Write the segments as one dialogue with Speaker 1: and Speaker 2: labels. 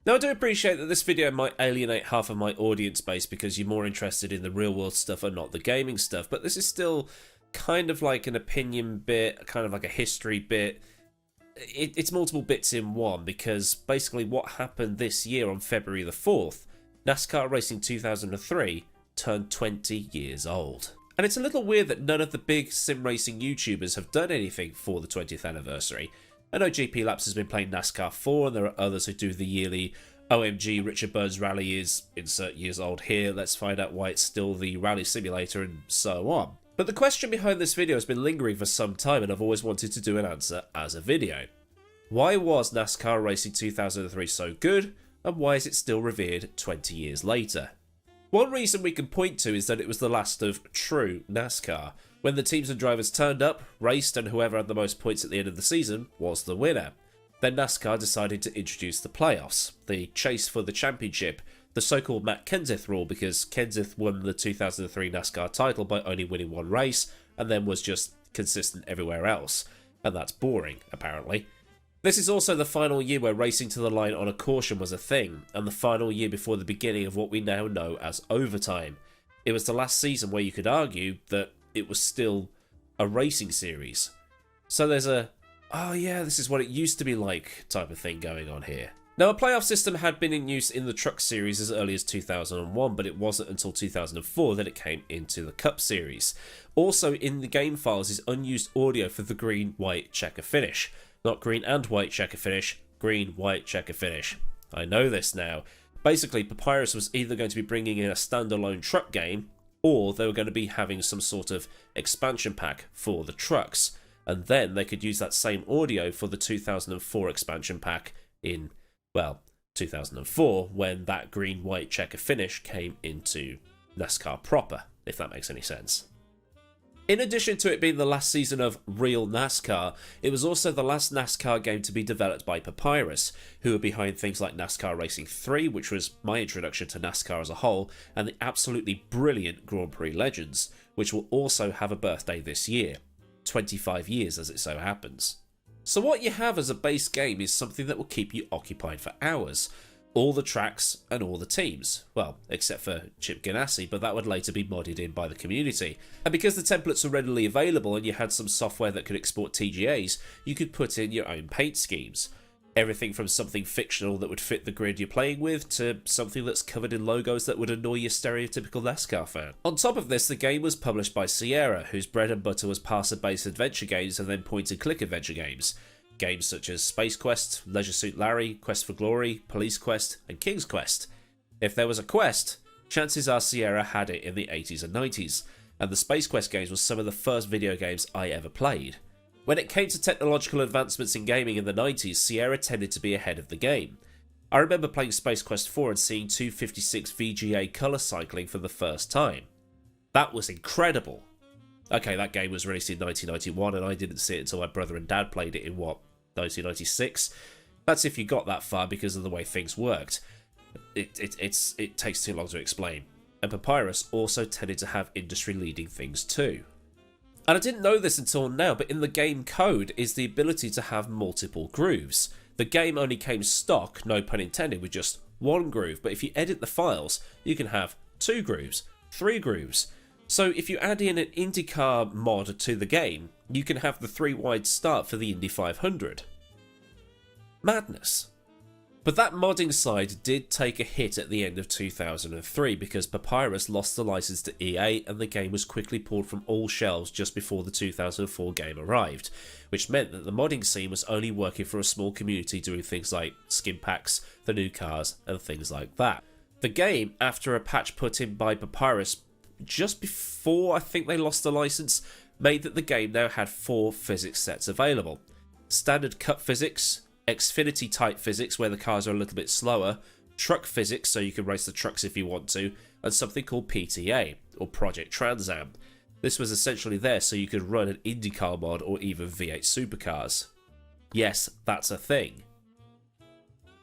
Speaker 1: Now, I do appreciate that this video might alienate half of my audience base because you're more interested in the real world stuff and not the gaming stuff, but this is still kind of like an opinion bit, kind of like a history bit. It's multiple bits in one, because basically what happened this year on February the 4th, NASCAR Racing 2003 turned 20 years old. And it's a little weird that none of the big sim racing YouTubers have done anything for the 20th anniversary. I know GP Laps has been playing NASCAR 4, and there are others who do the yearly OMG Richard Burns Rally is insert years old here, let's find out why it's still the rally simulator, and so on. But the question behind this video has been lingering for some time, and I've always wanted to do an answer as a video. Why was NASCAR Racing 2003 so good, and why is it still revered 20 years later? One reason we can point to is that it was the last of true NASCAR, when the teams and drivers turned up, raced, and whoever had the most points at the end of the season was the winner. Then NASCAR decided to introduce the playoffs, the chase for the championship, the so-called Matt Kenseth rule, because Kenseth won the 2003 NASCAR title by only winning one race, and then was just consistent everywhere else. And that's boring, apparently. This is also the final year where racing to the line on a caution was a thing, and the final year before the beginning of what we now know as overtime. It was the last season where you could argue that it was still a racing series. So there's a, oh yeah, this is what it used to be like type of thing going on here. Now, a playoff system had been in use in the Truck Series as early as 2001, but it wasn't until 2004 that it came into the Cup Series. Also in the game files is unused audio for the green, white, checker finish. Not green and white checker finish, green, white, checker finish. I know this now. Basically, Papyrus was either going to be bringing in a standalone truck game, or they were going to be having some sort of expansion pack for the trucks, and then they could use that same audio for the 2004 expansion pack in, well, 2004, when that green-white checker finish came into NASCAR proper, if that makes any sense. In addition to it being the last season of real NASCAR, it was also the last NASCAR game to be developed by Papyrus, who are behind things like NASCAR Racing 3, which was my introduction to NASCAR as a whole, and the absolutely brilliant Grand Prix Legends, which will also have a birthday this year. 25 years as it so happens. So what you have as a base game is something that will keep you occupied for hours. All the tracks and all the teams. Well, except for Chip Ganassi, but that would later be modded in by the community. And because the templates were readily available and you had some software that could export TGAs, you could put in your own paint schemes. Everything from something fictional that would fit the grid you're playing with, to something that's covered in logos that would annoy your stereotypical NASCAR fan. On top of this, the game was published by Sierra, whose bread and butter was parser-based adventure games and then point-and-click adventure games. Games such as Space Quest, Leisure Suit Larry, Quest for Glory, Police Quest, and King's Quest. If there was a quest, chances are Sierra had it in the 80s and 90s, and the Space Quest games were some of the first video games I ever played. When it came to technological advancements in gaming in the 90s, Sierra tended to be ahead of the game. I remember playing Space Quest 4 and seeing 256 VGA colour cycling for the first time. That was incredible. Okay, that game was released in 1991 and I didn't see it until my brother and dad played it in, 1996? That's if you got that far because of the way things worked. It takes too long to explain. And Papyrus also tended to have industry-leading things too. And I didn't know this until now, but in the game code is the ability to have multiple grooves. The game only came stock, no pun intended, with just one groove, but if you edit the files, you can have 2 grooves, 3 grooves. So if you add in an IndyCar mod to the game, you can have the 3-wide start for the Indy 500. Madness. But that modding side did take a hit at the end of 2003 because Papyrus lost the license to EA and the game was quickly pulled from all shelves just before the 2004 game arrived, which meant that the modding scene was only working for a small community doing things like skin packs, the new cars, and things like that. The game, after a patch put in by Papyrus just before I think they lost the license, made that the game now had 4 physics sets available. Standard Cup physics, Xfinity type physics where the cars are a little bit slower, truck physics so you can race the trucks if you want to, and something called PTA, or Project Trans Am. This was essentially there so you could run an IndyCar mod or even V8 supercars. Yes, that's a thing.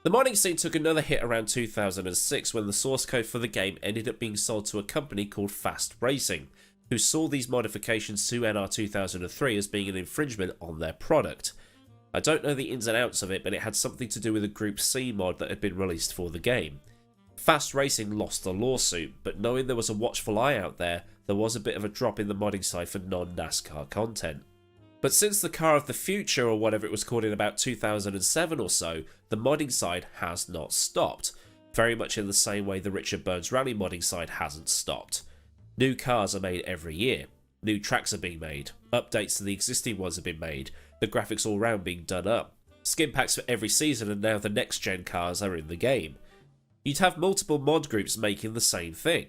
Speaker 1: The modding scene took another hit around 2006 when the source code for the game ended up being sold to a company called Fast Racing, who saw these modifications to NR 2003 as being an infringement on their product. I don't know the ins and outs of it, but it had something to do with a Group C mod that had been released for the game. Fast Racing lost the lawsuit, but knowing there was a watchful eye out there, there was a bit of a drop in the modding side for non-NASCAR content. But since the car of the future, or whatever it was called in about 2007 or so, the modding side has not stopped. Very much in the same way the Richard Burns Rally modding side hasn't stopped. New cars are made every year. New tracks are being made. Updates to the existing ones have been made. The graphics all round being done up. Skin packs for every season, and now the next gen cars are in the game. You'd have multiple mod groups making the same thing.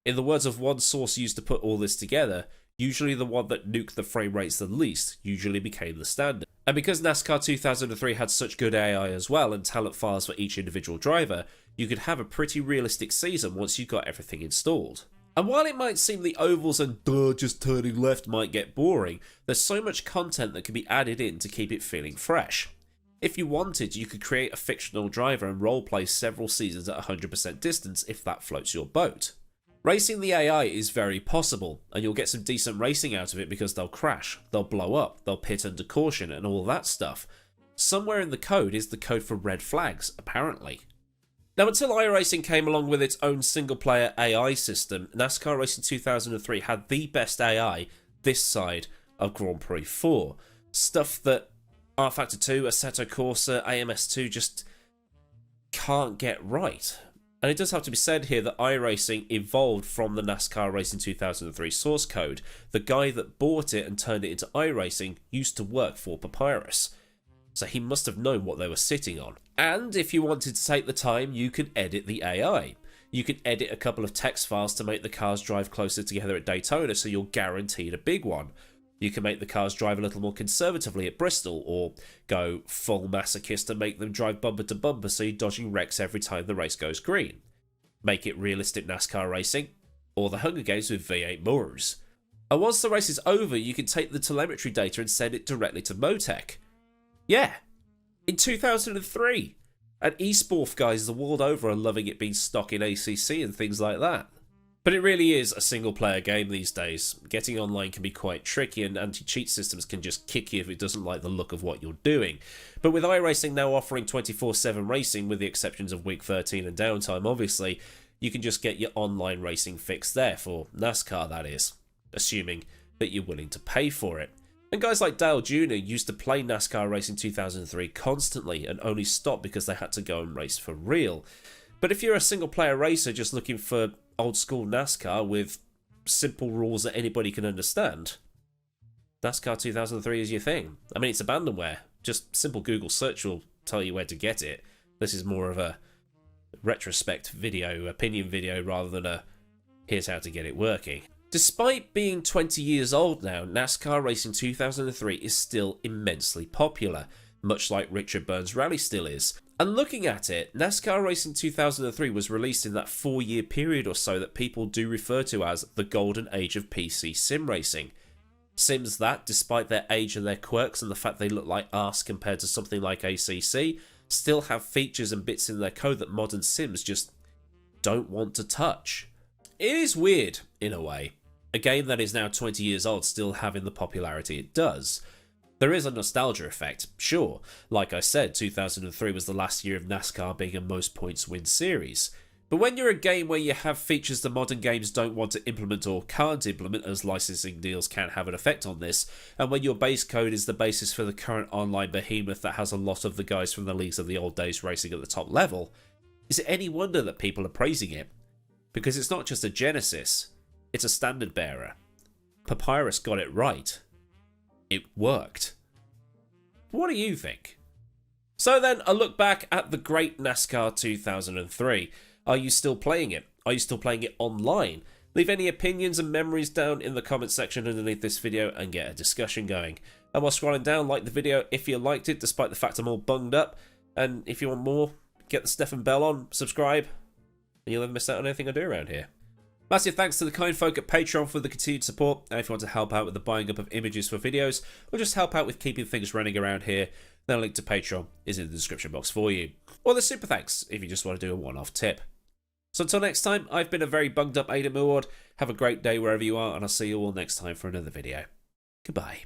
Speaker 1: In the words of one source used to put all this together, usually the one that nuked the frame rates the least usually became the standard. And because NASCAR 2003 had such good AI as well and talent files for each individual driver, you could have a pretty realistic season once you got everything installed. And while it might seem the ovals and just turning left might get boring, there's so much content that can be added in to keep it feeling fresh. If you wanted, you could create a fictional driver and roleplay several seasons at 100% distance if that floats your boat. Racing the AI is very possible, and you'll get some decent racing out of it because they'll crash, they'll blow up, they'll pit under caution and all that stuff. Somewhere in the code is the code for red flags, apparently. Now, until iRacing came along with its own single-player AI system, NASCAR Racing 2003 had the best AI this side of Grand Prix 4. Stuff that rFactor 2, Assetto Corsa, AMS2 just can't get right. And it does have to be said here that iRacing evolved from the NASCAR Racing 2003 source code. The guy that bought it and turned it into iRacing used to work for Papyrus, so he must have known what they were sitting on. And if you wanted to take the time, you can edit the AI. You can edit a couple of text files to make the cars drive closer together at Daytona, so you're guaranteed a big one. You can make the cars drive a little more conservatively at Bristol, or go full masochist and make them drive bumper to bumper so you're dodging wrecks every time the race goes green. Make it realistic NASCAR racing, or the Hunger Games with V8 Mortars. And once the race is over, you can take the telemetry data and send it directly to Motec. Yeah, in 2003. And eSports guys the world over are loving it being stock in ACC and things like that. But it really is a single-player game these days. Getting online can be quite tricky, and anti-cheat systems can just kick you if it doesn't like the look of what you're doing. But with iRacing now offering 24/7 racing, with the exceptions of week 13 and downtime obviously, you can just get your online racing fix there, for NASCAR that is, assuming that you're willing to pay for it. And guys like Dale Jr. used to play NASCAR Racing 2003 constantly and only stopped because they had to go and race for real. But if you're a single-player racer just looking for old-school NASCAR with simple rules that anybody can understand, NASCAR 2003 is your thing. I mean, it's abandonware. Just simple Google search will tell you where to get it. This is more of a retrospect video, opinion video, rather than a here's how to get it working. Despite being 20 years old now, NASCAR Racing 2003 is still immensely popular, much like Richard Burns Rally still is. And looking at it, NASCAR Racing 2003 was released in that 4-year period or so that people do refer to as the golden age of PC sim racing. Sims that, despite their age and their quirks and the fact they look like arse compared to something like ACC, still have features and bits in their code that modern sims just don't want to touch. It is weird, in a way. A game that is now 20 years old still having the popularity it does. There is a nostalgia effect, sure. Like I said, 2003 was the last year of NASCAR being a most points win series. But when you're a game where you have features the modern games don't want to implement or can't implement, as licensing deals can have an effect on this, and when your base code is the basis for the current online behemoth that has a lot of the guys from the leagues of the old days racing at the top level, is it any wonder that people are praising it? Because it's not just a Genesis, it's a standard bearer. Papyrus got it right. It worked. What do you think? So then, a look back at the great NASCAR 2003. Are you still playing it? Are you still playing it online? Leave any opinions and memories down in the comment section underneath this video and get a discussion going. And while scrolling down, like the video if you liked it, despite the fact I'm all bunged up. And if you want more, get the Stefan bell on, subscribe, and you'll never miss out on anything I do around here. Massive thanks to the kind folk at Patreon for the continued support, and if you want to help out with the buying up of images for videos, or just help out with keeping things running around here, then a link to Patreon is in the description box for you. Or the super thanks, if you just want to do a one-off tip. So until next time, I've been a very bunged up Millward. Have a great day wherever you are, and I'll see you all next time for another video. Goodbye.